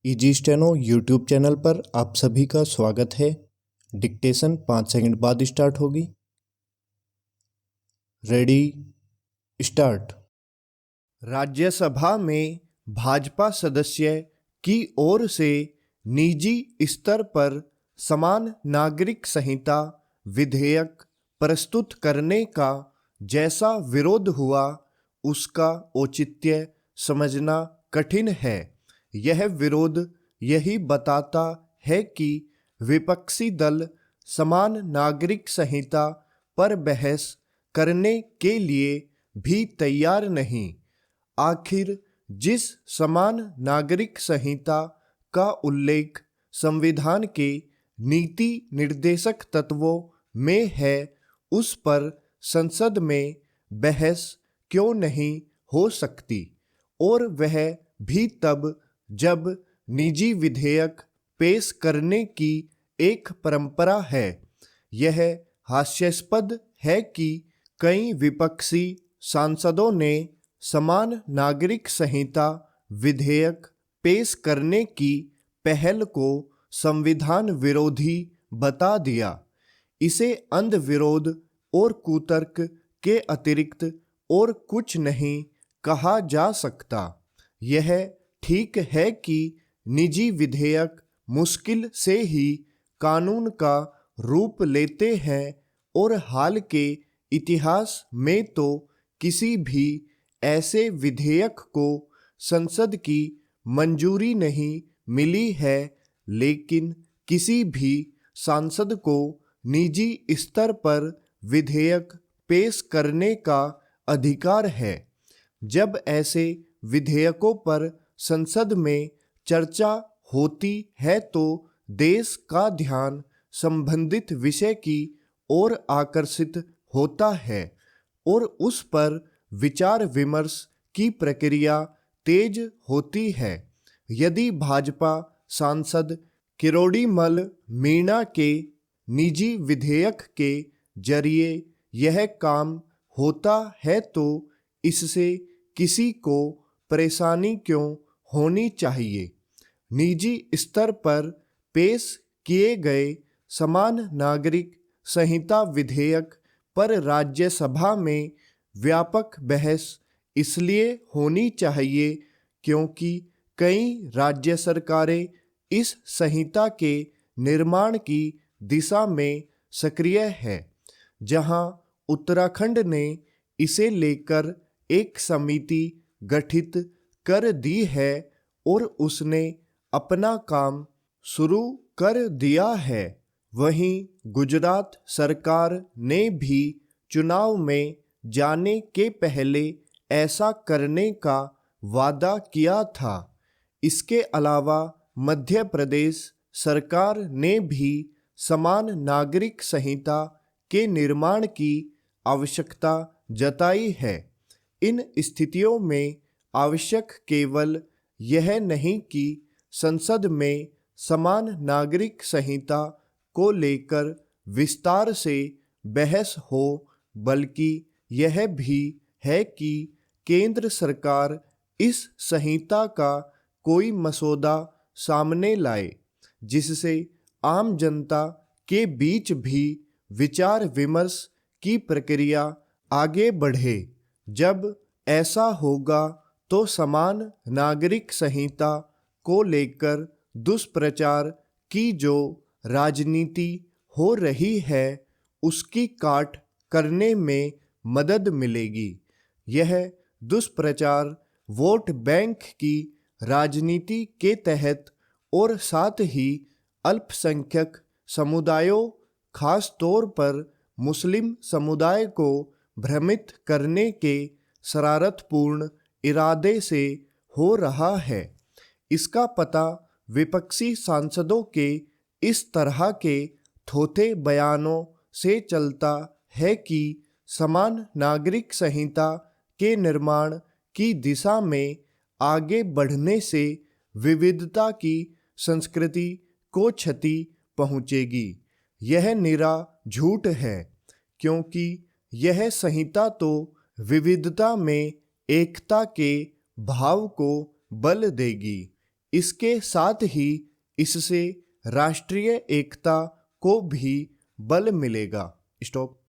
Easy steno YouTube channel पर आप सभी का स्वागत है। डिक्टेशन 5 सेकंड बाद स्टार्ट होगी। Ready start. राज्यसभा में भाजपा सदस्य की ओर से निजी स्तर पर समान नागरिक संहिता विधेयक प्रस्तुत करने का जैसा विरोध हुआ, उसका औचित्य समझना कठिन है। यह विरोध यही बताता है कि विपक्षी दल समान नागरिक संहिता पर बहस करने के लिए भी तैयार नहीं। आखिर जिस समान नागरिक संहिता का उल्लेख संविधान के नीति निर्देशक तत्वों में है, उस पर संसद में बहस क्यों नहीं हो सकती, और वह भी तब जब निजी विधेयक पेश करने की एक परंपरा है। यह हास्यास्पद है कि कई विपक्षी सांसदों ने समान नागरिक संहिता विधेयक पेश करने की पहल को संविधान विरोधी बता दिया। इसे अंध विरोध और कुतर्क के अतिरिक्त और कुछ नहीं कहा जा सकता। यह ठीक है कि निजी विधेयक मुश्किल से ही कानून का रूप लेते हैं, और हाल के इतिहास में तो किसी भी ऐसे विधेयक को संसद की मंजूरी नहीं मिली है। लेकिन किसी भी सांसद को निजी स्तर पर विधेयक पेश करने का अधिकार है। जब ऐसे विधेयकों पर संसद में चर्चा होती है तो देश का ध्यान संबंधित विषय की ओर आकर्षित होता है, और उस पर विचार विमर्श की प्रक्रिया तेज होती है। यदि भाजपा सांसद किरोड़ीमल मीणा के निजी विधेयक के जरिए यह काम होता है तो इससे किसी को परेशानी क्यों होनी चाहिए। निजी स्तर पर पेश किए गए समान नागरिक संहिता विधेयक पर राज्यसभा में व्यापक बहस इसलिए होनी चाहिए क्योंकि कई राज्य सरकारें इस संहिता के निर्माण की दिशा में सक्रिय है। जहां उत्तराखंड ने इसे लेकर एक समिति गठित कर दी है और उसने अपना काम शुरू कर दिया है, वहीं गुजरात सरकार ने भी चुनाव में जाने के पहले ऐसा करने का वादा किया था। इसके अलावा मध्य प्रदेश सरकार ने भी समान नागरिक संहिता के निर्माण की आवश्यकता जताई है। इन स्थितियों में आवश्यक केवल यह नहीं कि संसद में समान नागरिक संहिता को लेकर विस्तार से बहस हो, बल्कि यह भी है कि केंद्र सरकार इस संहिता का कोई मसौदा सामने लाए, जिससे आम जनता के बीच भी विचार विमर्श की प्रक्रिया आगे बढ़े। जब ऐसा होगा तो समान नागरिक संहिता को लेकर दुष्प्रचार की जो राजनीति हो रही है, उसकी काट करने में मदद मिलेगी। यह दुष्प्रचार वोट बैंक की राजनीति के तहत और साथ ही अल्पसंख्यक समुदायों, खास तौर पर मुस्लिम समुदाय को भ्रमित करने के शरारतपूर्ण इरादे से हो रहा है। इसका पता विपक्षी सांसदों के इस तरह के थोथे बयानों से चलता है कि समान नागरिक संहिता के निर्माण की दिशा में आगे बढ़ने से विविधता की संस्कृति को क्षति पहुंचेगी। यह निरा झूठ है, क्योंकि यह संहिता तो विविधता में एकता के भाव को बल देगी। इसके साथ ही इससे राष्ट्रीय एकता को भी बल मिलेगा। स्टॉप।